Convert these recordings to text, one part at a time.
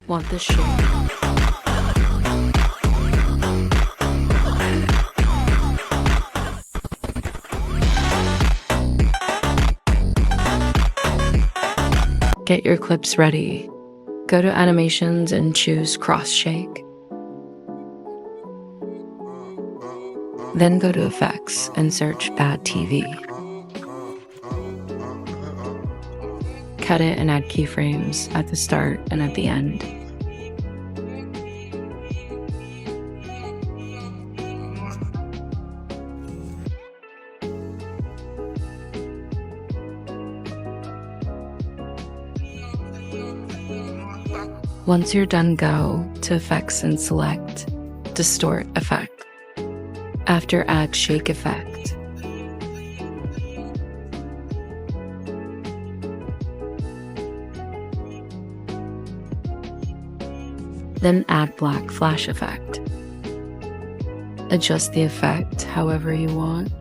Want this shit? Get your clips ready. Go to animations and choose cross shake. Then go to effects and search bad TV. Cut it and add keyframes at the start and at the end. Once you're done, go to effects and select distort effect. After, add shake effect. Then add black flash effect. Adjust the effect however you want.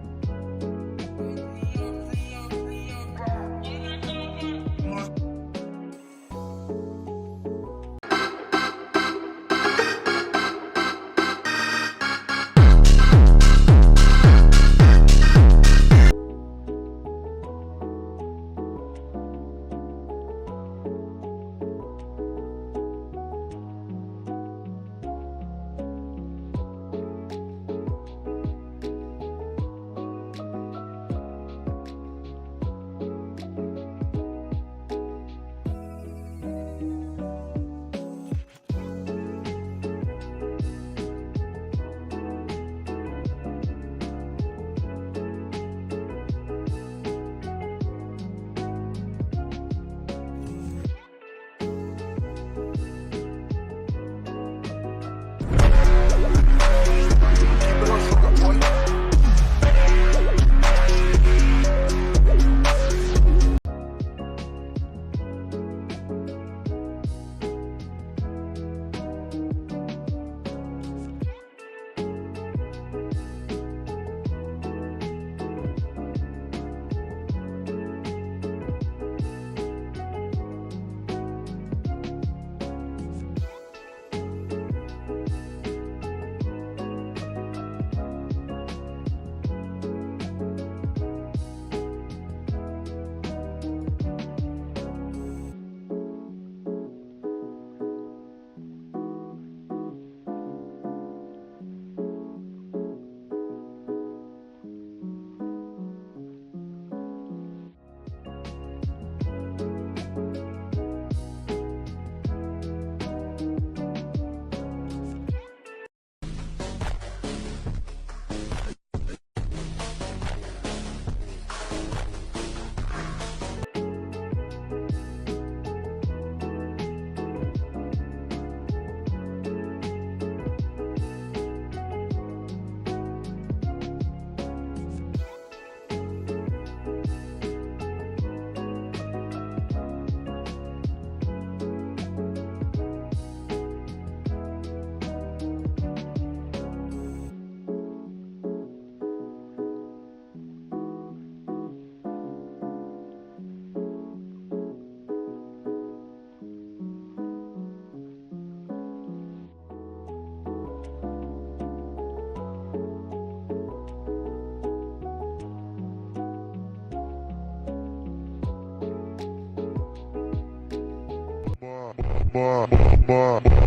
Bah.